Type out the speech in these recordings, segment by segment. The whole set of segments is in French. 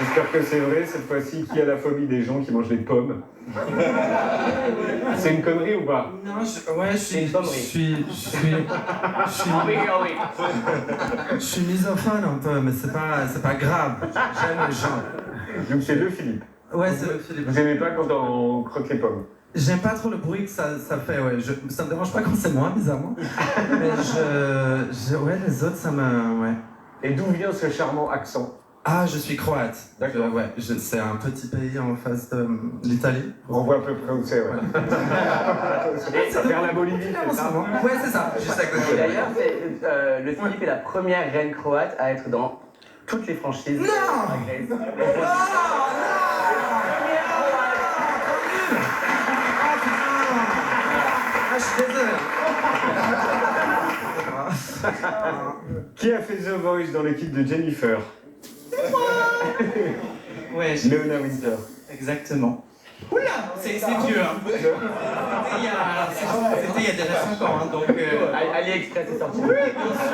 J'espère que c'est vrai cette fois-ci. Qui a la phobie des gens qui mangent des pommes? C'est une connerie ou pas? Non, je C'est une connerie. je suis misophone un peu, mais c'est pas grave. J'aime les gens. Donc c'est le Philippe. Ouais, c'est le Philippe. Vous aimez pas quand on croque les pommes? J'aime pas trop le bruit que ça fait, ouais. Ça me dérange pas quand c'est moi, bizarrement. Mais ouais, les autres, ça me... Ouais. Et d'où vient ce charmant accent? Ah, je suis croate. D'accord. C'est un petit pays en face de l'Italie. On voit à peu près où c'est, ouais. Vers la Bolivie, c'est ça? Ouais, c'est ça, juste à Et côté. d'ailleurs, le Philippe est la première reine croate à être dans toutes les franchises. Non. Drag Race. Ah, je suis désolé. Qui a fait The Voice dans l'équipe de Jennifer? Ouais, Leona Winter. Exactement. Oula, c'est vieux, hein. C'était il y a déjà 5 ans, hein, donc... AliExpress est sorti. Oui, bien sûr.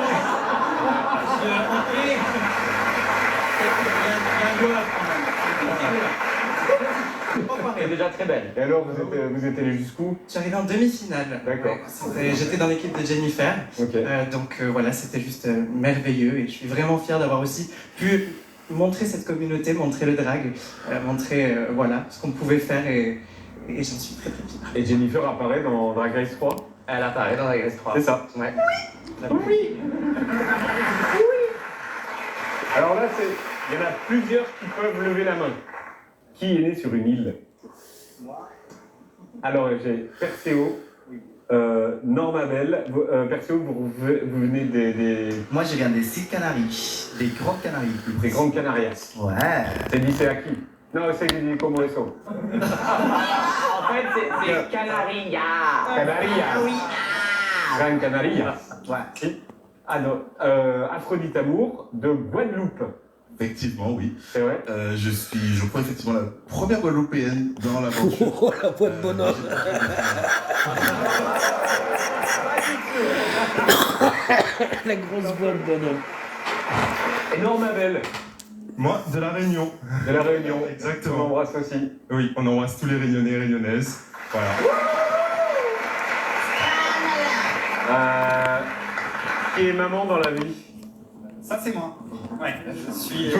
Elle est déjà très belle. Et alors, vous êtes allé jusqu'où? Je suis arrivé en demi-finale. D'accord. J'étais dans l'équipe de Jennifer. Ok. Donc voilà, c'était juste merveilleux et je suis vraiment fier d'avoir aussi pu montrer cette communauté, montrer le drag, montrer voilà, ce qu'on pouvait faire et j'en suis très très fier. Et Jennifer apparaît dans Drag Race 3? Elle apparaît dans Drag Race 3. C'est ça. Ouais. Oui. Alors là, il y en a plusieurs qui peuvent lever la main. Qui est né sur une île? Moi. Alors, j'ai Perséo, Normabel. Perséo, vous venez des Moi, je viens des îles Canaries, des Grandes Canaries. Grandes Canarias. Ouais. C'est lycée à qui? Non, c'est du Comoreso. En fait, c'est Canaria. Canarias. Oui. Gran Canarias. Ouais. Ah non, Aphrodite Amour de Guadeloupe. Effectivement, oui. C'est vrai? Je crois effectivement la première Guadeloupéenne dans l'aventure. Oh, la voix de bonhomme. La grosse voix de bonhomme. Et Normabel Moi, de la Réunion. de la Réunion. On Exactement. embrasse aussi. Oui, on embrasse tous les Réunionnais et Réunionnaises. Voilà. Qui est maman dans la vie? Ça, c'est moi. Ouais, je suis. Ils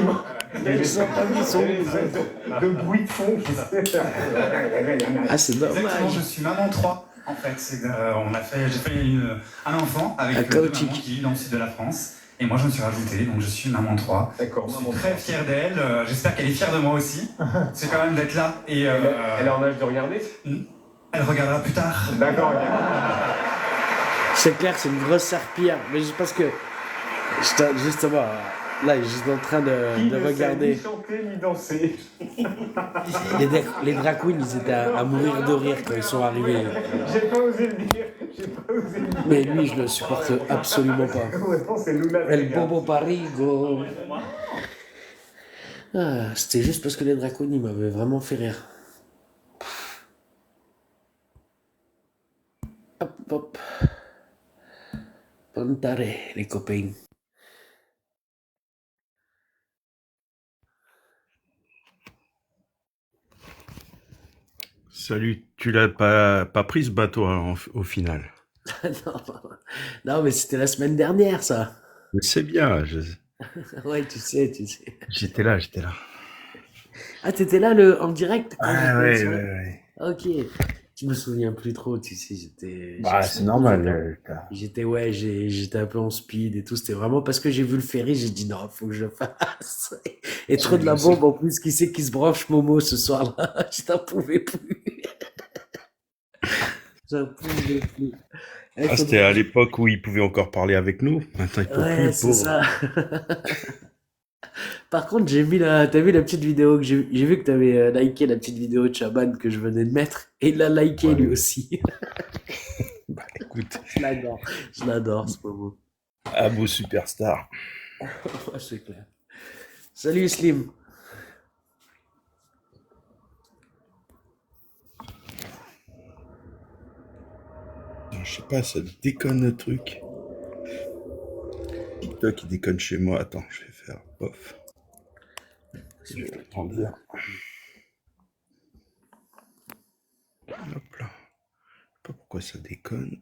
ont pas mis son De bruit de fond qui se... Ah, c'est Exactement, dommage. je suis maman 3. En fait, j'ai fait un enfant avec Un deux mamans chaotique. qui vit dans le sud de la France. Et moi, je me suis rajouté, donc je suis maman 3. D'accord, Je suis maman. très fier d'elle. J'espère qu'elle est fière de moi aussi. C'est quand même d'être là. Et Elle est en âge de regarder? elle regardera plus tard. D'accord, ok. C'est clair, c'est une grosse serpillère. Mais juste parce que, justement, là, j'étais en train Qui de ne sait regarder. ni chanter ni danser? Les drag queens, ils étaient à mourir de rire quand ils sont arrivés. J'ai pas osé le dire. J'ai pas osé le dire. Mais lui, je le supporte absolument pas. Maintenant, c'est Lula. El Bobo Parigo. Ah, c'était juste parce que les drag queens, ils m'avaient vraiment fait rire. Hop, hop. Pontare, les copains. Salut, tu l'as pas pris ce bateau hein, au final. non, non, mais c'était la semaine dernière, ça. Mais c'est bien, Ouais, tu sais. j'étais là. Ah, t'étais là en direct quand Ah j'étais sur- ouais. Ok. Je me souviens plus trop, tu sais, Bah, c'est normal. J'étais un peu en speed et tout. C'était vraiment parce que j'ai vu le ferry, j'ai dit non, faut que je le fasse. Et trop de la bombe en plus, qui c'est qui se branche Momo ce soir-là? Je t'en pouvais plus. J'en pouvais plus. Ah, c'était à l'époque où il pouvait encore parler avec nous. Maintenant, il peut Ouais, plus, c'est pauvre. ça. Par contre, t'as vu la petite vidéo que j'ai vu que t'avais liké la petite vidéo de Chaban que je venais de mettre et il l'a liké lui aussi. Bah, écoute, Je l'adore ce moment. un beau superstar. Ouais, c'est clair. Salut Slim. Je sais pas, ça déconne le truc. TikTok, il déconne chez moi. Attends, je vais faire off. Je vais l'agrandir. Hop là. Je sais pas pourquoi ça déconne.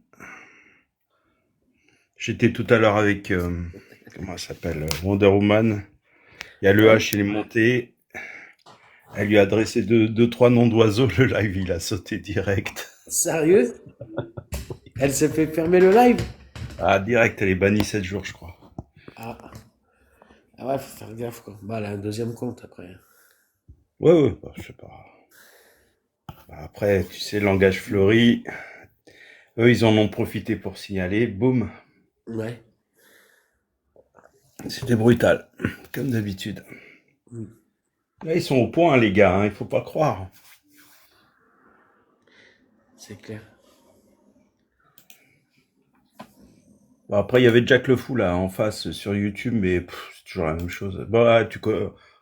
J'étais tout à l'heure avec, comment elle s'appelle, Wonder Woman. Il y a le H, il est monté. Elle lui a adressé deux, trois noms d'oiseaux. Le live, il a sauté direct. Sérieux? Elle s'est fait fermer le live? Ah, direct, elle est bannie 7 jours, je crois. Ah. Ah ouais, faut faire gaffe, quoi. Bah, elle a un deuxième compte après. Ouais, bah, je sais pas. Bah, après, tu sais, langage fleuri. Eux, ils en ont profité pour signaler. Boum. Ouais. C'était brutal, comme d'habitude. Mm. Là, ils sont au point, les gars, hein, il faut pas croire. C'est clair. Bon, après, il y avait Jack le Fou, là, en face, sur YouTube, mais c'est toujours la même chose. Bon, là,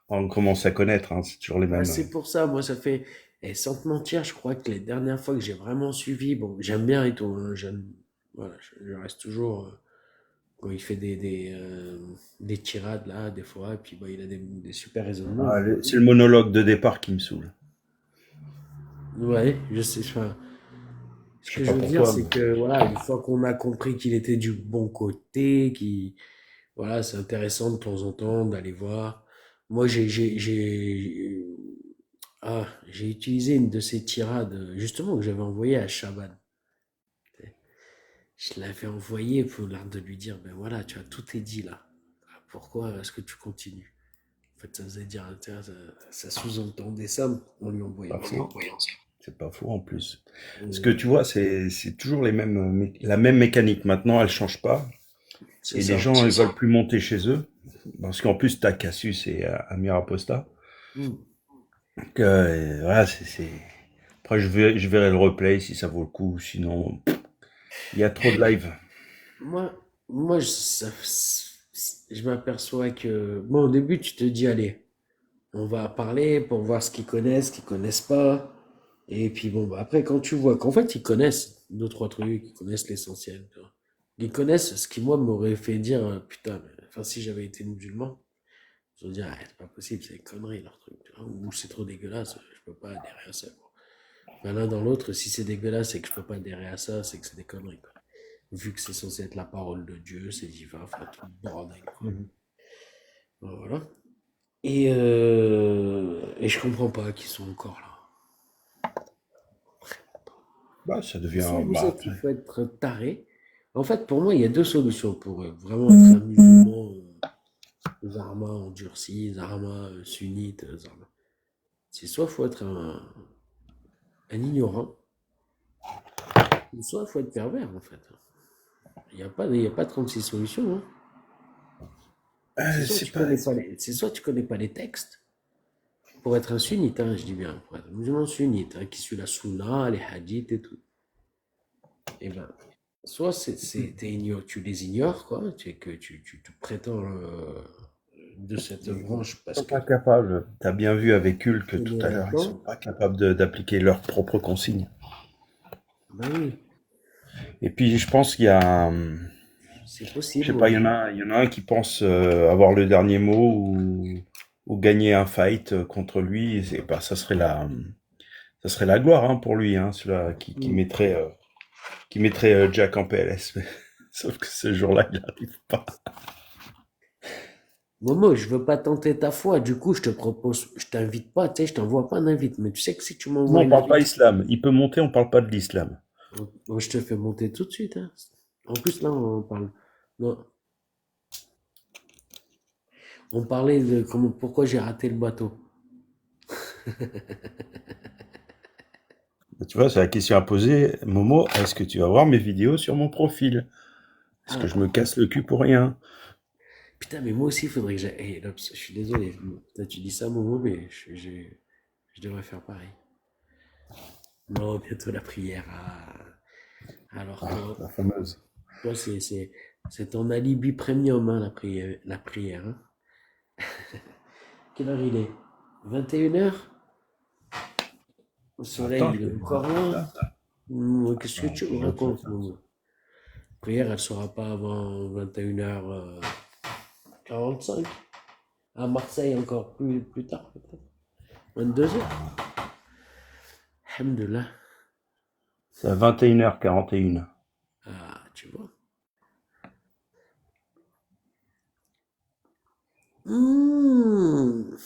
on commence à connaître, hein, c'est toujours les Ouais, mêmes. c'est pour ça, moi, ça fait. Et sans te mentir, je crois que les dernières fois que j'ai vraiment suivi, bon, j'aime bien et tout, hein, voilà, je reste toujours. Quand il fait des tirades, là, des fois, et puis bah, il a des super raisonnements. Ah, c'est le monologue de départ qui me saoule. Ouais, je sais. Enfin, ce Je que sais je pas veux pour dire, toi, c'est mais- que voilà, une fois qu'on a compris qu'il était du bon côté, voilà, c'est intéressant de temps en temps d'aller voir. Moi, j'ai utilisé une de ces tirades, justement, que j'avais envoyée à Chaban. Je l'avais envoyé pour l'art de lui dire, ben voilà, tu as tout est dit là. Pourquoi est-ce que tu continues? En fait, ça faisait dire, tiens, ça sous-entendait ça en lui envoyant Pas ça. faux. C'est pas faux en plus. Parce Et que tu vois, c'est toujours la même mécanique. Maintenant, elle change pas. c'est Et les ça. gens, ils veulent plus monter chez eux. Parce qu'en plus, t'as Cassius et Amir Aposta. Mm. Donc, voilà, Après, je verrai le replay si ça vaut le coup. Sinon, il y a trop de live. Moi, je m'aperçois que, bon, au début, tu te dis, allez, on va parler pour voir ce qu'ils connaissent pas. Et puis, bon, bah, après, quand tu vois qu'en fait, ils connaissent deux, trois trucs, ils connaissent l'essentiel, tu vois. Ils connaissent ce qui, moi, m'aurait fait dire, putain, enfin, si j'avais été musulman, je me dire, ah, c'est pas possible, c'est des conneries, leur truc, tu vois, ou c'est trop dégueulasse, je peux pas adhérer à ça, quoi. Ben, l'un dans l'autre, si c'est dégueulasse et que je peux pas adhérer à ça, c'est que c'est des conneries, quoi. Vu que c'est censé être la parole de Dieu, c'est divin, enfin, tout le bordel, quoi. Ben, voilà. Et je comprends pas qu'ils sont encore là. Bah, ça devient. Soit vous Bah, êtes, il faut être taré. En fait, pour moi, il y a deux solutions pour vraiment être un musulman, Zarma endurci, Zarma sunnite, Zarma. C'est soit il faut être un ignorant, ou soit il faut être pervers, en fait. Il n'y a pas 36 solutions, hein. C'est soit tu connais pas les textes, pour être un sunnite, hein, je dis bien, pour être un musulman sunnite, hein, qui suit la sunna, les hadiths et tout. Et ben, soit tu les ignores, quoi, que tu te prétends de cette branche Ils parce sont que pas capables. T'as bien vu avec Hulk tu tout connais à un l'heure, ils sont temps. pas capables d'appliquer leurs propres consignes. Ben oui, Et puis je pense qu'il y a, c'est je possible. sais pas, il y en a un qui pense avoir le dernier mot ou gagner un fight contre lui. Et bah, ça serait la gloire hein, pour lui, hein, celui-là qui mettrait Jack en PLS. Sauf que ce jour-là, il n'arrive pas. Momo, je veux pas tenter ta foi, du coup, je te propose, je t'invite pas, tu sais, je t'envoie pas d'invite, mais tu sais que si tu Non, m'envoies on une parle pas invite, islam. Il peut monter, on parle pas de l'islam. moi, je te fais monter tout de suite, hein. En plus, là, on parle. Non, on parlait de pourquoi j'ai raté le bateau. Tu vois, c'est la question à poser. Momo, est-ce que tu vas voir mes vidéos sur mon profil? Est-ce que je me casse le cul pour rien? Putain, mais moi aussi, il faudrait que j'aille. Hey, Lops, je suis désolé. Putain, tu dis ça, Momo, mais je devrais faire pareil. Non, bientôt la prière. Alors, La fameuse. toi, c'est ton alibi premium, hein, la prière. Hein. Quelle heure il est? 21h? Le soleil, Attends, il est encore là. Qu'est-ce que tu me racontes, Momo? La prière, elle ne sera pas avant 21h45. À Marseille, encore plus tard, peut-être. 22h. Alhamdoulilah. C'est à 21h41. Ah, tu vois. Mmh.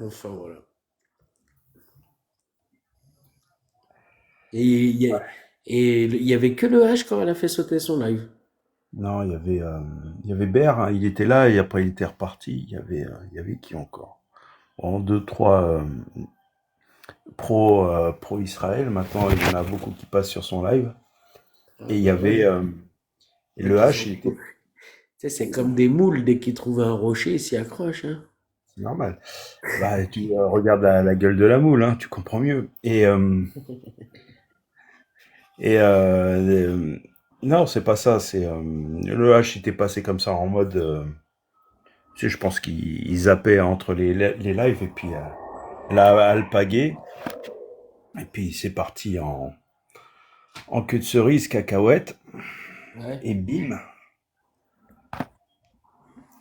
Enfin, voilà. Et il y avait que le H quand elle a fait sauter son live. Non, il y avait Baer, hein, il était là et après il était reparti. Il y avait qui encore? En deux, trois pro Israël. Maintenant, il y en a beaucoup qui passent sur son live. Et il y avait et Dès le qu'ils H, ont- il était Tu sais, c'est comme des moules, dès qu'ils trouvent un rocher, ils s'y accrochent. Hein. c'est normal. Bah, tu regardes la gueule de la moule, hein, tu comprends mieux. Et non, c'est pas ça. C'est le H était passé comme ça en mode. Tu sais, je pense qu'il zappait entre les lives et puis la alpagué. Et puis c'est parti en queue de cerise, cacahuète. Ouais. Et bim.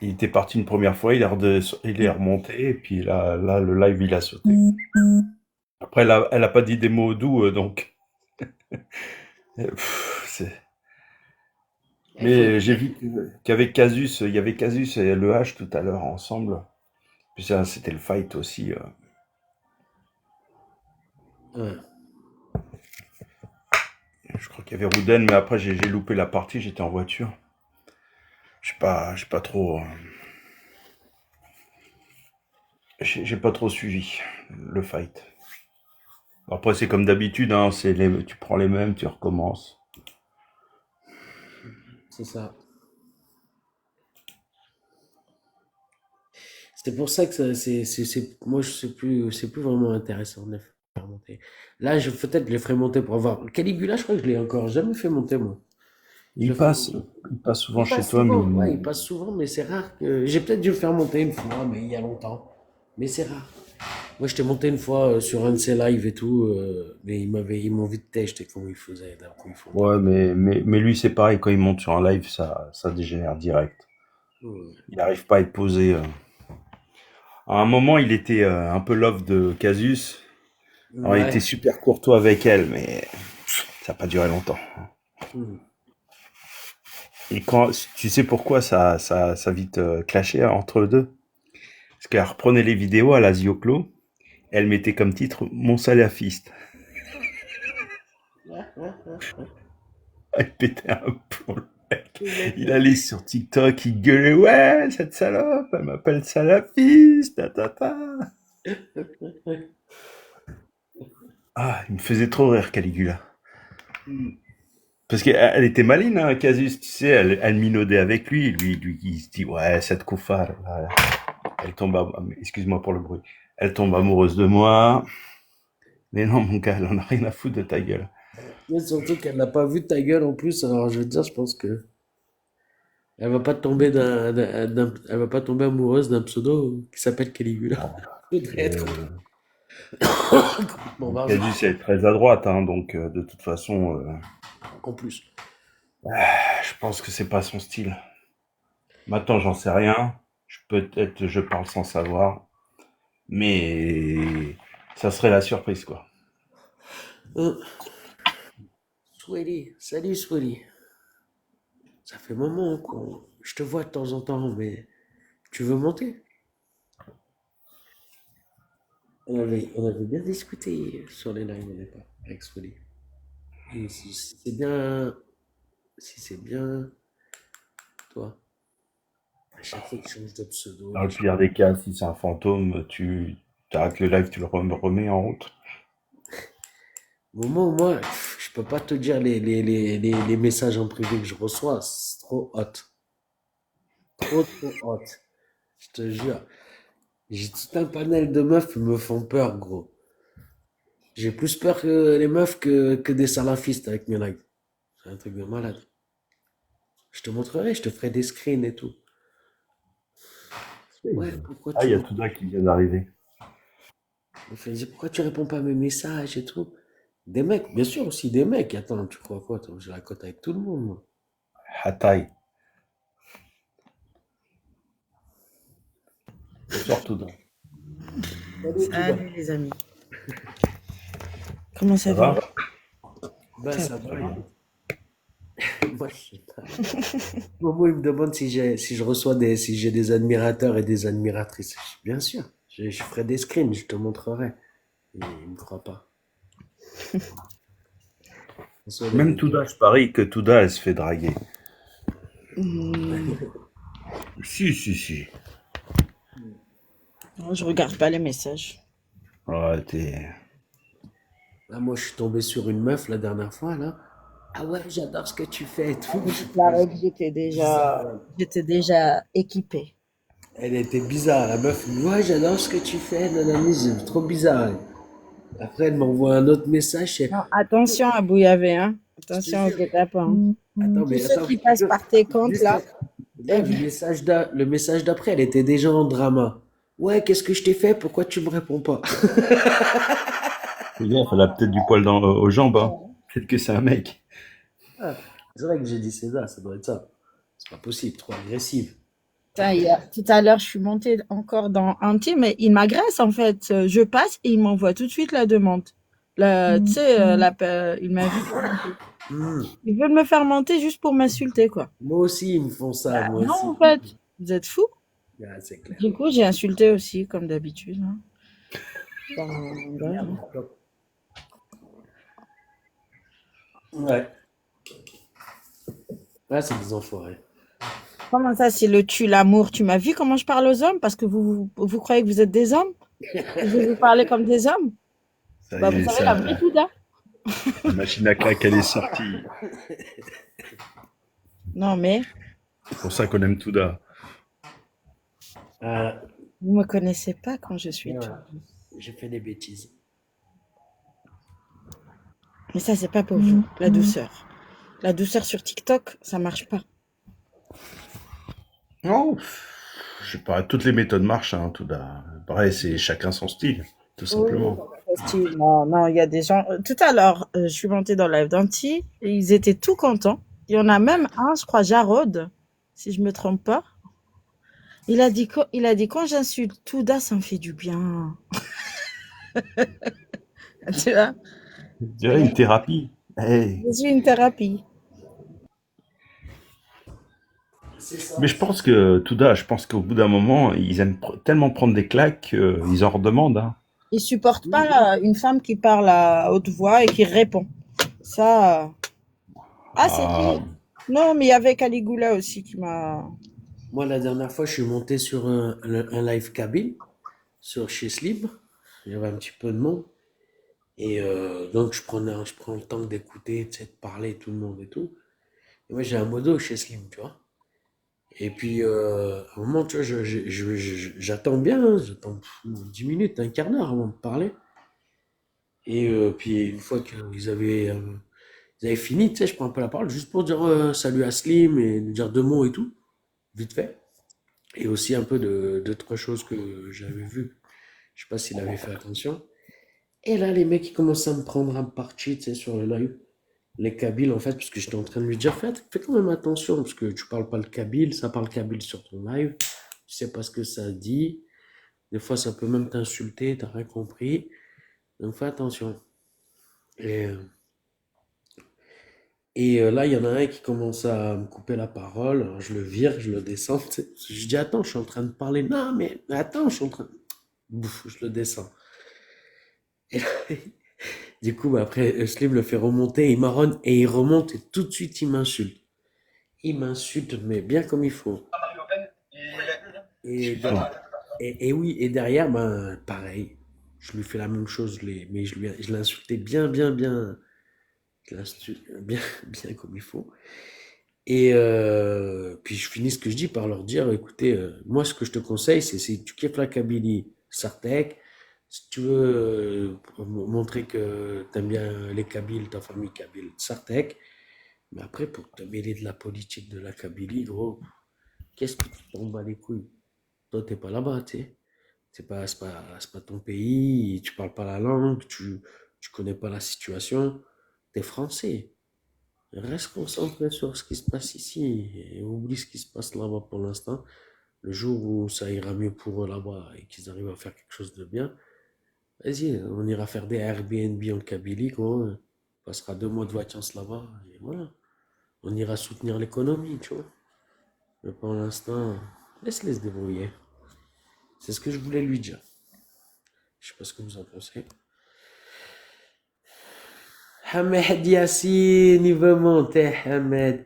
Il était parti une première fois, il est remonté. Et puis là, le live, il a sauté. Après, elle a pas dit des mots doux, donc. C'est. Mais j'ai vu qu'avec Casus, il y avait Casus et le H tout à l'heure ensemble. Puis ça, c'était le fight aussi. Ouais. Je crois qu'il y avait Rouden, mais après j'ai loupé la partie, j'étais en voiture. J'ai pas trop. J'ai pas trop suivi le fight. Après c'est comme d'habitude, hein, tu prends les mêmes, tu recommences. C'est ça. C'est pour ça que moi, c'est plus vraiment intéressant de les faire monter. Là, peut-être je les ferai monter pour voir. Caligula, je crois que je l'ai encore jamais fait monter, moi. Je le ferai monter. Il passe souvent Il chez passe toi, mais souvent, ouais, il passe souvent, mais c'est rare que. J'ai peut-être dû le faire monter une fois, mais il y a longtemps. Mais c'est rare. Moi, je t'ai monté une fois sur un de ses lives et tout, mais ils m'ont vite j'étais comment il faisait, d'un coup, il faut. ouais, mais lui c'est pareil, quand il monte sur un live, ça dégénère direct. Ouais. Il n'arrive pas à être posé. À un moment, il était un peu love de Casus. Alors, il était Ouais. super courtois avec elle, mais ça n'a pas duré longtemps. Hmm. Et tu sais pourquoi ça a vite clashé entre eux deux? Parce qu'elle reprenait les vidéos à la Zioclo, elle mettait comme titre Mon salafiste. Elle pétait un plomb, le mec. Il allait sur TikTok, il gueulait, ouais, cette salope, elle m'appelle salafiste, ta ta ta. Ah, il me faisait trop rire, Caligula. Parce qu'elle était maline, hein, Casus, tu sais, elle minaudait avec lui, il se dit, ouais, cette Koufa, là, elle tombe, excuse-moi pour le bruit, elle tombe amoureuse de moi. Mais non, mon gars, elle en a rien à foutre de ta gueule. Mais surtout qu'elle n'a pas vu ta gueule en plus, alors je veux dire, je pense que elle va pas tomber elle va pas tomber amoureuse d'un pseudo qui s'appelle Caligula. Faudrait être Euh, complètement barge. Casus, elle est très à droite, hein, donc de toute façon, En plus. je pense que c'est pas son style. Maintenant, j'en sais rien. Peut-être je parle sans savoir, mais ça serait la surprise, quoi. Swelly, salut Swelly. Ça fait un moment qu'on. Je te vois de temps en temps, mais tu veux monter? On avait bien discuté sur les lives au départ avec Swelly. Et si c'est bien, toi, à chaque fois que tu changes de pseudo, Dans le pire des cas, si c'est un fantôme, tu arrêtes le live, tu le remets en route. au moment où moi, je peux pas te dire les messages en privé que je reçois, c'est trop hot. Trop, trop hot. Je te jure. J'ai tout un panel de meufs qui me font peur, gros. J'ai plus peur que les meufs que des salafistes avec mes lives. C'est un truc de malade. Je te montrerai, je te ferai des screens et tout. Ouais, pourquoi Ah, tu il y a me Touda qui vient d'arriver. pourquoi tu réponds pas à mes messages et tout? Des mecs, bien sûr aussi des mecs. Attends, tu crois quoi, toi? J'ai la cote avec tout le monde, moi. Hatay. Bonsoir Touda. Salut, Touda. Salut les amis. Comment ça Ça va? va? Ben, Ça ça va. va. Moi, je sais pas. Momo, il me demande si je reçois si j'ai des admirateurs et des admiratrices. Bien sûr, je ferai des screens, je te montrerai. Il me croit pas. Reçois des- Même Touda, je parie que Touda, elle se fait draguer. Hmm, Si. non, je regarde pas les messages. Ouais, t'es... Là, moi, je suis tombé sur une meuf la dernière fois, là. Ah ouais, j'adore ce que tu fais et tout. Je déclarais que j'étais déjà équipée. Elle était bizarre, la meuf. Elle me dit, ouais, j'adore ce que tu fais, nanani, c'est trop bizarre. Après, elle m'envoie un autre message. Non, attention à Bouillavé, hein. Attention au jure. guet-apens. Attends, Tous mais ceux attends, qui passent par tes comptes juste là. là, le message d'après, elle était déjà en drama. Ouais, qu'est-ce que je t'ai fait? Pourquoi tu me réponds pas? Fais gaffe, elle a peut-être du poil aux jambes, hein. Peut-être que c'est un mec. Ah, c'est vrai que j'ai dit César, ça doit être ça. C'est pas possible, trop agressive. Putain, tout à l'heure, je suis montée encore dans Intime, mais il m'agresse en fait. Je passe et il m'envoie tout de suite la demande. Tu sais, il m'invite. Hmm. Ils veulent me faire monter juste pour m'insulter, quoi. Moi aussi, ils me font ça, moi Non, aussi. en fait, vous êtes fous. Ah, c'est clair. Du coup, j'ai insulté aussi, comme d'habitude. Hein. Ouais. Ouais, c'est des enfoirés. Comment ça, c'est le tue l'amour? Tu m'as vu comment je parle aux hommes? Parce que vous croyez que vous êtes des hommes? Je vais vous parler comme des hommes? Ça Bah, y est, vous savez, la vraie Touda. la machine à claque, elle est sortie. Non, mais C'est pour ça qu'on aime Touda. vous me connaissez pas quand je suis Et tout. voilà. J'ai fait des bêtises. Mais ça, c'est pas pour vous, la douceur. La douceur sur TikTok, ça marche pas. Non, je sais pas, toutes les méthodes marchent, hein, Touda. Pareil, c'est chacun son style, tout simplement. Non, il y a des gens. Tout à l'heure, je suis montée dans le live d'Anti et ils étaient tout contents. Il y en a même un, je crois, Jarod, si je me trompe pas. Il a dit quand j'insulte Touda, ça me fait du bien. Tu vois, Je dirais une thérapie. Hey. je suis une thérapie. Mais je pense que Touda, je pense qu'au bout d'un moment, ils aiment tellement prendre des claques qu'ils en redemandent. Hein. Ils supportent pas une femme qui parle à haute voix et qui répond. Ça. Ah, c'est Ah, qui? Non, mais il y avait Caligula aussi qui m'a. Moi, la dernière fois, je suis monté sur un live cabine, chez Slim. J'avais un petit peu de monde. Et donc, je prends le temps d'écouter, tu sais, de parler tout le monde et tout. Et moi, j'ai un modo chez Slim, tu vois. Et puis, à un moment, tu vois, j'attends bien, hein, j'attends 10 minutes, un quart d'heure avant de parler. Et puis, une fois qu'ils avaient fini, tu sais, je prends un peu la parole juste pour dire salut à Slim et lui dire 2 mots et tout, vite fait. Et aussi un peu de 3 choses que j'avais vues. Je sais pas s'il avait fait attention. Et là, les mecs, ils commencent à me prendre un parti, tu sais, sur le live. Les Kabyles, en fait, parce que j'étais en train de lui dire, fais quand même attention, parce que tu parles pas le Kabyle, ça parle Kabyle sur ton live, tu sais pas ce que ça dit. Des fois, ça peut même t'insulter, t'as rien compris. Donc, fais attention. Et là, il y en a un qui commence à me couper la parole. Alors, je le vire, je le descends. Tu sais. Je dis, attends, je suis en train de parler. Non, mais attends, je suis en train. Bouf, je le descends. Et là, du coup, bah, après, Slim le fait remonter, il marronne et il remonte et tout de suite, il m'insulte. Il m'insulte, mais bien comme il faut. Et oui, et derrière, ben, pareil. Je lui fais la même chose, mais je l'ai insulté bien, bien, bien. Je l'insulte bien, bien comme il faut. Et puis je finis ce que je dis par leur dire, écoutez, moi ce que je te conseille, c'est si tu kiffes la Kabylie, Sartec, si tu veux montrer que t'aimes bien les Kabyles, ta famille Kabyle, Sartec, mais après pour te mêler de la politique de la Kabylie, gros, qu'est-ce que tu t'en bats les couilles? Toi t'es pas là-bas, tu sais. C'est pas ton pays, tu parles pas la langue, tu connais pas la situation, t'es français. Reste concentré sur ce qui se passe ici et oublie ce qui se passe là-bas pour l'instant. Le jour où ça ira mieux pour eux là-bas et qu'ils arrivent à faire quelque chose de bien, vas-y, on ira faire des Airbnb en Kabylie, quoi. On passera 2 mois de vacances là-bas et voilà. On ira soutenir l'économie, tu vois. Mais pour l'instant, laisse-les se débrouiller. C'est ce que je voulais lui dire. Je sais pas ce que vous en pensez. Hamed Yassine, il veut monter, Hamed.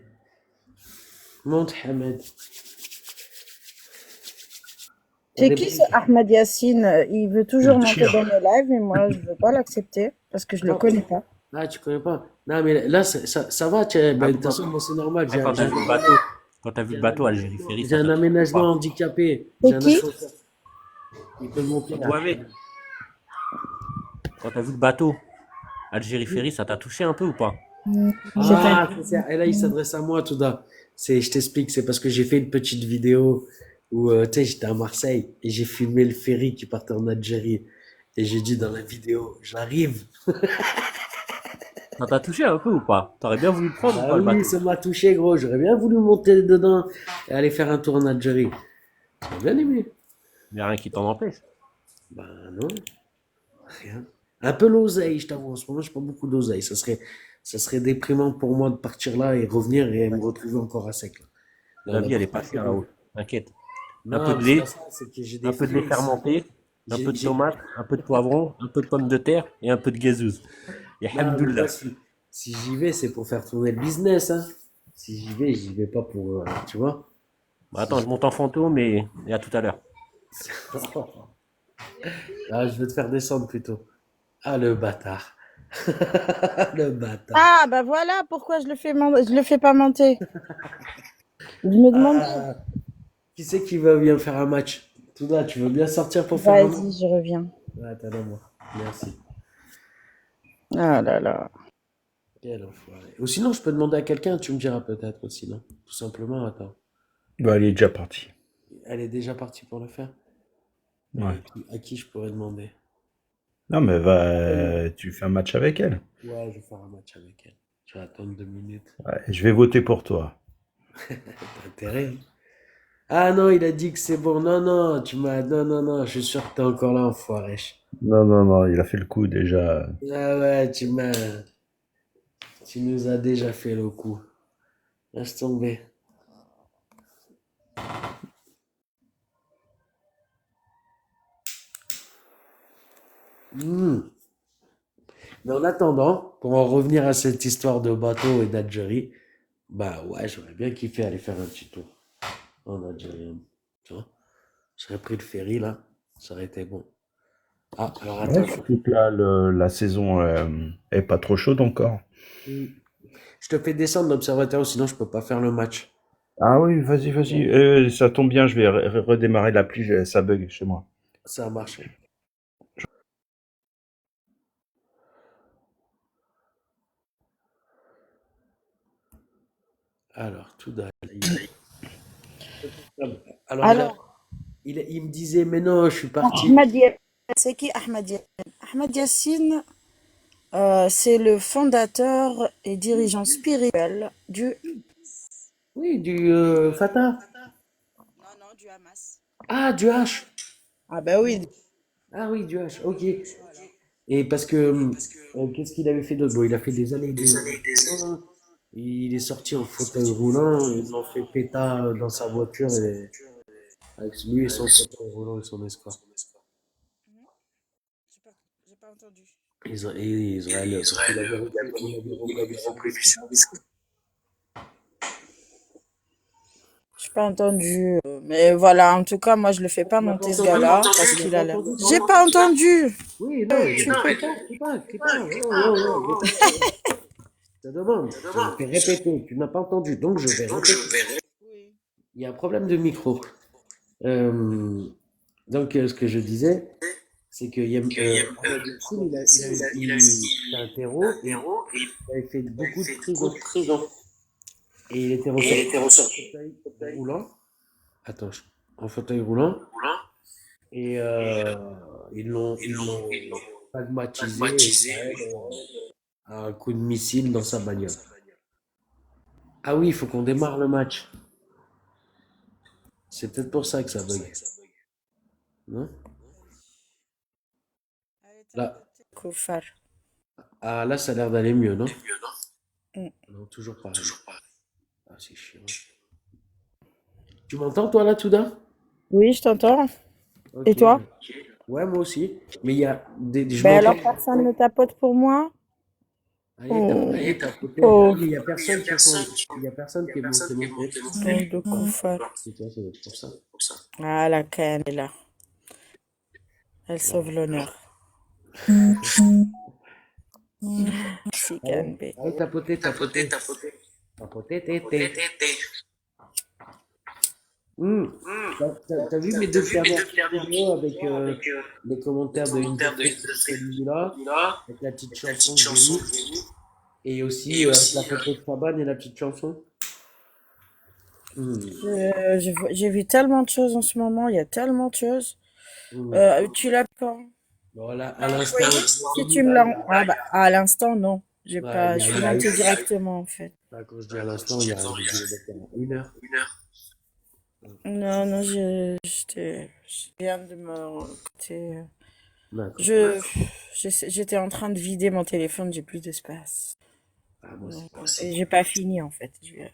Monte, Hamed. C'est qui ce Ahmed Yassine? Il veut toujours monter dans mes lives et moi je veux pas l'accepter parce que je le connais pas. Ah, tu connais pas? Non, mais là, ça va. Ben, de toute façon, moi, c'est normal. Quand t'as vu le bateau, quand t'as vu le bateau Algérie Ferry, J'ai un aménagement handicapé. C'est J'ai un qui? ascenseur. Il peut monter là. Quand t'as vu le bateau Algérie Ferry, ça t'a touché un peu ou pas? Ah, et là, il s'adresse à moi, Touda. Je t'explique, c'est parce que j'ai fait une petite vidéo où, tu sais, j'étais à Marseille et j'ai filmé le ferry qui partait en Algérie. Et j'ai dit dans la vidéo, j'arrive. Ça t'a touché un peu ou pas? T'aurais bien voulu le prendre ou Ah pas le oui, bateau? ça m'a touché, gros. J'aurais bien voulu monter dedans et aller faire un tour en Algérie. J'aurais bien aimé. Il n'y a rien qui t'en empêche. Ben non, rien. Un peu l'oseille, je t'avoue. En ce moment, j'ai pas beaucoup d'oseille. Ça serait déprimant pour moi de partir là et revenir et me retrouver encore à sec. Là. La vie, elle est pas chère là-haut. T'inquiète. Non, Un peu de c'est lait, pas ça, c'est que j'ai des un peu de lait fruits. fermenté, un peu de tomates, un peu de poivron, un peu de pommes de terre et un peu de gazouze. Et Non, mais hamdoullah. moi, si j'y vais, c'est pour faire tourner le business. Hein. Si j'y vais pas pour. Tu vois? Bah, attends, je monte en fantôme et à tout à l'heure. Ah, je veux te faire descendre plutôt. Ah, le bâtard. Le bâtard. Ah bah voilà pourquoi je le fais pas monter. Je me demande. Qui c'est qui va bien faire un match? Touda, tu veux bien sortir pour faire un match? Vas-y, je reviens. Attends, moi. Merci. Ah là là. Quel enfoiré. Ou sinon, je peux demander à quelqu'un, tu me diras peut-être aussi, non? Tout simplement, attends. Bah, elle est déjà partie. Elle est déjà partie pour le faire? Ouais. À qui je pourrais demander? Non, mais tu fais un match avec elle. Ouais, je vais faire un match avec elle. Je vais attendre 2 minutes. Ouais, je vais voter pour toi. T'as intérêt. Hein. Ah non, il a dit que c'est bon. Non, non, non, je suis sûr que t'es encore là, enfoiré. Non, il a fait le coup déjà. Ah ouais, tu nous as déjà fait le coup. Laisse tomber. Mais en attendant, pour en revenir à cette histoire de bateau et d'Algérie, bah ouais, j'aurais bien kiffé aller faire un petit tour en Algérie. Tu vois, j'aurais pris le ferry là, ça aurait été bon. Ah, alors attends. Ouais, surtout que là, la saison est pas trop chaude encore. Je te fais descendre l'observateur, sinon je peux pas faire le match. Ah oui, vas-y. Ça tombe bien, je vais redémarrer l'appli, ça bug chez moi. Ça a marché. Alors, tout d'ailleurs. Alors, il me disait, mais non, je suis parti. C'est qui Ahmed Yassine? Ahmed Yassine, c'est le fondateur et dirigeant spirituel du... Oui, du Fatah. Non, du Hamas. Ah, du H. Ah ben oui. Ah oui, du H, ok. Et parce que, qu'est-ce qu'il avait fait d'autre? Bon, il a fait des années. Il est sorti en fauteuil roulant, ils l'ont fait péta dans sa voiture avec lui et son fauteuil roulant et son escorte. J'ai pas entendu. Israël, il avait repris du service. J'ai pas entendu. Mais voilà, en tout cas, moi, je le fais pas monter ce gars-là parce qu'il a l'air. J'ai pas entendu. Oui, non, je te demande. Je vais répéter. Tu n'as pas entendu, donc je vais répéter. Il y a un problème de micro. Donc, ce que je disais, c'est qu'il y a il a un terreau et il avait fait beaucoup de prison. Et il était ressorti en fauteuil roulant. Attends, en fauteuil roulant. Et ils l'ont pragmatisé à un coup de missile dans sa bagnole. Ah oui, il faut qu'on démarre le match. C'est peut-être pour ça que ça bug. Non? Là. Koufar. Ah, là, ça a l'air d'aller mieux, non? Mm. Non, toujours pareil. Ah, c'est chiant. Tu m'entends, toi, là, Touda? Oui, je t'entends. Et Ok. toi? Ouais, moi aussi. Mais il y a je Ben alors, m'entends. personne ne tapote pour moi? Allez, t'as peut-être. Oh, Il y a personne qui il y a personne qui est monté non plus. donc de Koufar. C'est toi, ça doit être pour ça. Ah, la canne est là. Elle sauve l'honneur. Si, canne, bé. Allez, tapoter. Tapoter, tété. T'as vu mes deux dernières vidéos avec les commentaires de une celui-là, avec la petite chanson que j'ai mis, et aussi la photo de Faban et la petite chanson. J'ai vu tellement de choses en ce moment, il y a tellement de choses. Tu l'as pas? Voilà, à l'instant. Si tu me l'as. Ah bah, à l'instant, non. J'ai Ouais, pas. Je suis montée directement, en fait. Bah, quand je dis à l'instant, il y a une heure. Non, non, je viens de me. D'accord. J'étais en train de vider mon téléphone, j'ai plus d'espace. Ah, moi, Et j'ai pas fini, en fait. Je vais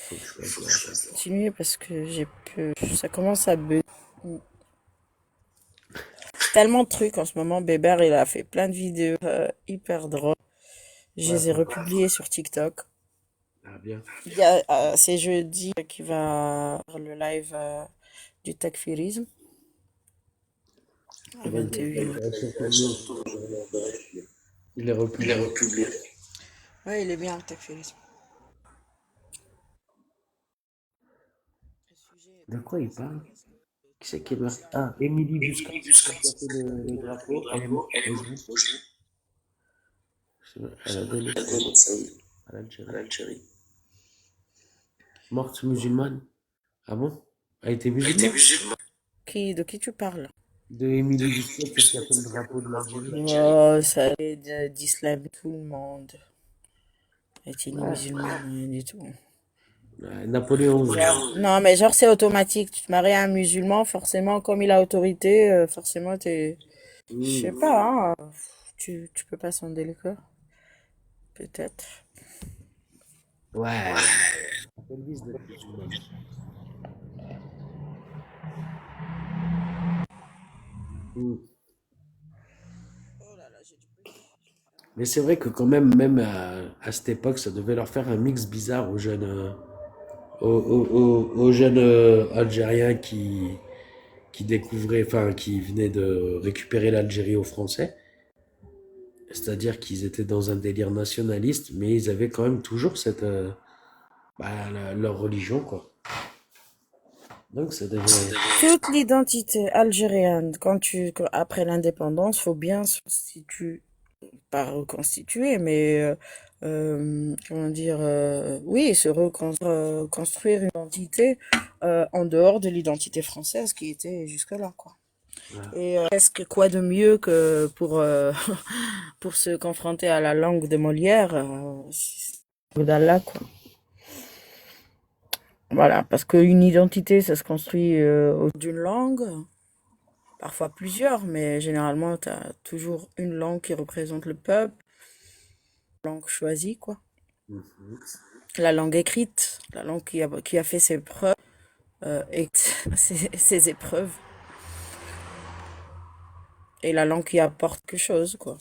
faut que je continuer parce que ça commence à bugger. Tellement de trucs en ce moment. Bébert, il a fait plein de vidéos hyper drôles. Je les ai republiées sur TikTok. Ah, bien. C'est jeudi qu'il va faire le live du takfirisme. À 21h. Il est republié. Ouais, il est bien le takfirisme. De quoi il parle? Qui c'est qui est mort? Ah, Émilie Busquets qui a fait le drapeau. Elle est morte. Elle a donné sa vie à l'Algérie. Morte musulmane. Ah bon? Elle était musulmane? De qui tu parles? De Émilie Busquets qui a fait le drapeau de l'Algérie. Oh, ça est d'islam tout le monde. Est-il musulman, rien du tout. Napoléon. Non, mais genre, c'est automatique. Tu te maries à un musulman, forcément, comme il a autorité, forcément, t'es. Je sais pas, hein. Tu peux pas sonder le cœur. Peut-être. Ouais. Mais c'est vrai que quand même à cette époque, ça devait leur faire un mix bizarre aux jeunes, aux jeunes Algériens qui découvraient, enfin, qui venaient de récupérer l'Algérie aux Français. C'est-à-dire qu'ils étaient dans un délire nationaliste, mais ils avaient quand même toujours cette, leur religion, quoi. Donc ça devait... Toute l'identité algérienne, après l'indépendance, faut bien se constituer, pas reconstituer, mais comment dire, oui, se reconstruire une identité en dehors de l'identité française qui était jusque-là, quoi. Et presque quoi de mieux que pour se confronter à la langue de Molière, d'Allah, quoi. Voilà, parce qu'une identité, ça se construit autour d'une langue, parfois plusieurs, mais généralement, tu as toujours une langue qui représente le peuple, langue choisie, quoi. La langue écrite, la langue qui a fait ses preuves, ses épreuves. Et la langue qui apporte quelque chose, quoi.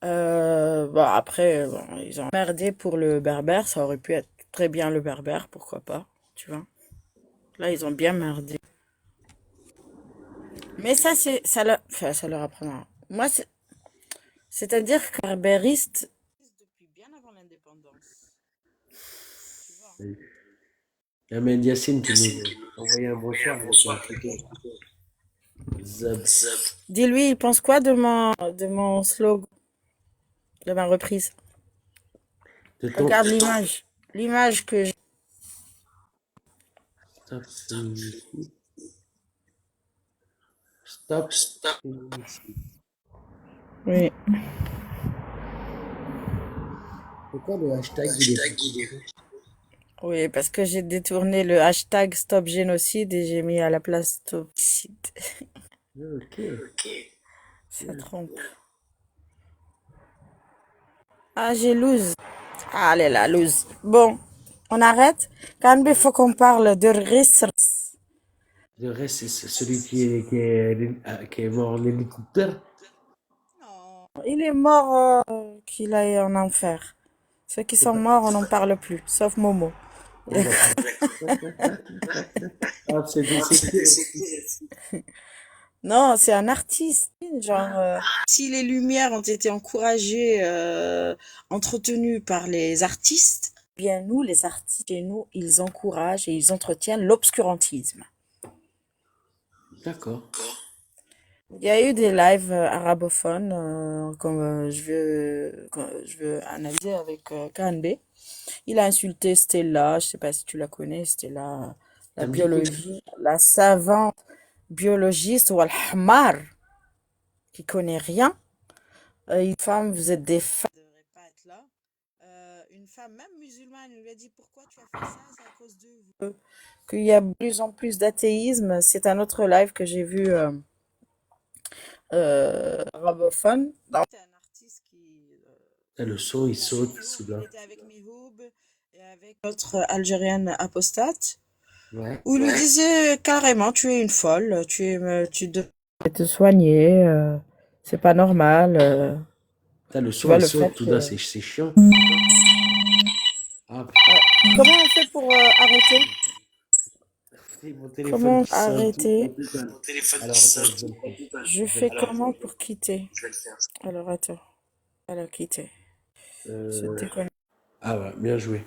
Après, ils ont merdé pour le berbère, ça aurait pu être très bien le berbère, pourquoi pas, tu vois. Là, ils ont bien merdé. Mais ça, ça leur apprendra. Moi, c'est-à-dire que berbériste, depuis bien avant l'indépendance. Il y a Ahmed Yassine qui nous a envoyé un bonsoir. Dis-lui, il pense quoi de mon slogan, de ma reprise? Regarde l'image que j'ai. Stop. Oui. C'est quoi le hashtag? Oui, parce que j'ai détourné le hashtag Stop Génocide et j'ai mis à la place Stop Génocide. Ok. Ça trompe. Ah, j'ai lose. Ah, allez là, lose. Bon, on arrête. Quand il faut qu'on parle de Risr. Le reste, c'est celui qui est mort en hélicoptère. Il est mort qu'il aille en enfer. Ceux qui sont morts, on n'en parle plus, sauf Momo. Ah, c'est décédé. Non, c'est un artiste. Genre, si les lumières ont été encouragées, entretenues par les artistes, bien nous, les artistes, chez nous, ils encouragent et ils entretiennent l'obscurantisme. D'accord. Il y a eu des lives arabophones, comme je veux analyser avec KNB. Il a insulté Stella, je sais pas si tu la connais, Stella, la Ça me dit quelque biologie, la savante biologiste ou al-Hamar, qui connaît rien. Une femme, vous êtes des femmes, vous ne devrez pas être là. Une femme, même musulmane, lui a dit pourquoi tu as fait ça, c'est à cause de vous. Qu'il y a de plus en plus d'athéisme. C'est un autre live que j'ai vu arabophone. C'est un artiste qui Ah, le son, il il saute il celui-là. était avec Mihoub et avec notre Algérienne apostate, Ouais. où il lui disait carrément, tu es une folle, tu devrais te soigner, c'est pas normal. Le Tu son, vois il le fait saute tout que... là, c'est chiant. Ah, Comment on fait pour arrêter? c'est mon téléphone Comment qui sonne tout arrêter? le temps. Alors, attends, je vais le faire. Je fais comment pour quitter? Alors attends, alors quitter. Se Euh, déconnecter. Ah ouais, bien joué.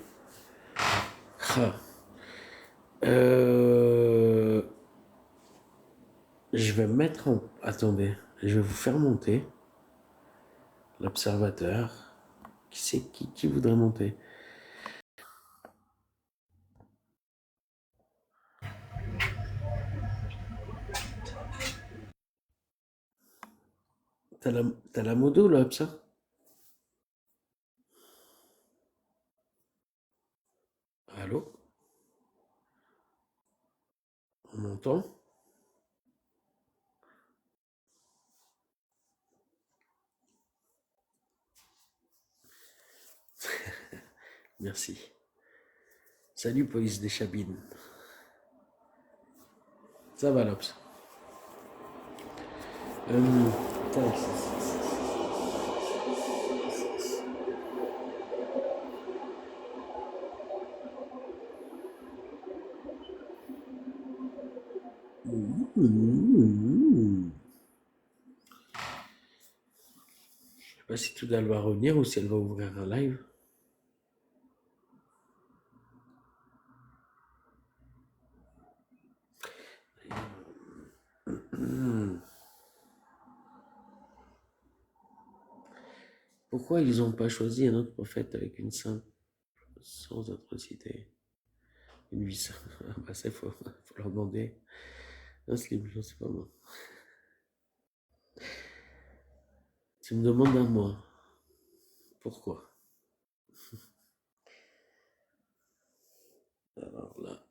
Ah. Euh, Je vais mettre en... Attendez, je vais vous faire monter l'observateur. Qui voudrait monter? T'as la modo là, ça? Allô? On m'entend? Merci. Salut, police des Chabines. Ça va, l'Obs. Tac. Je sais pas si tout elle va revenir ou si elle va ouvrir un live. Pourquoi ils n'ont pas choisi un autre prophète avec une simple, sans atrocité? Une vie simple. Ah bah ça, faut leur demander. Un slip, je sais pas moi. Tu me demandes à moi. Pourquoi? Alors là.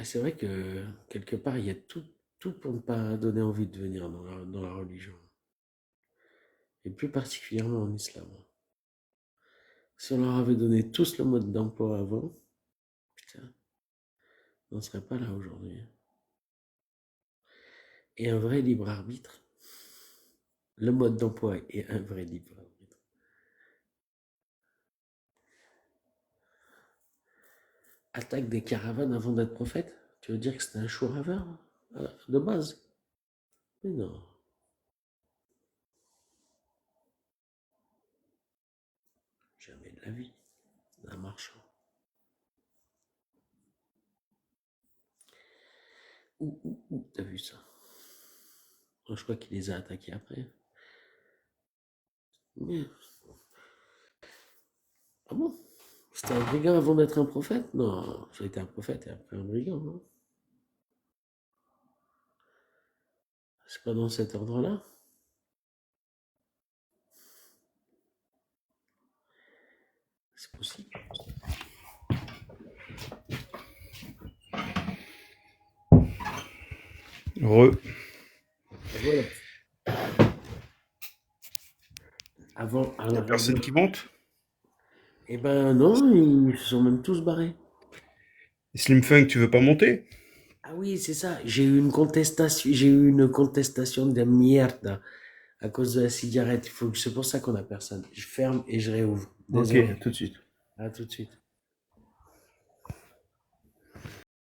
C'est vrai que quelque part, il y a tout pour ne pas donner envie de venir dans la religion. Et plus particulièrement en islam. Si on leur avait donné tous le mode d'emploi avant, putain, on ne serait pas là aujourd'hui. Et un vrai libre arbitre, le mode d'emploi est un vrai libre arbitre. Attaque des caravanes avant d'être prophète? Tu veux dire que c'était un chouraveur de base? Mais non. Jamais de la vie d'un marchand. Où t'as vu ça? Je crois qu'il les a attaqués après. Mais... Ah bon? C'était un brigand avant d'être un prophète? Non, ça a été un prophète et après un brigand, non? C'est pas dans cet ordre-là? C'est possible. Heureux. Voilà. Avant, Il n'y a personne qui monte. Eh ben non, ils se sont même tous barrés. Slim Funk, tu veux pas monter? Ah oui, c'est ça. J'ai eu une contestation de merde à cause de la cigarette. C'est pour ça qu'on a personne. Je ferme et je réouvre. Ok, Désolé. à tout de suite. À tout de suite.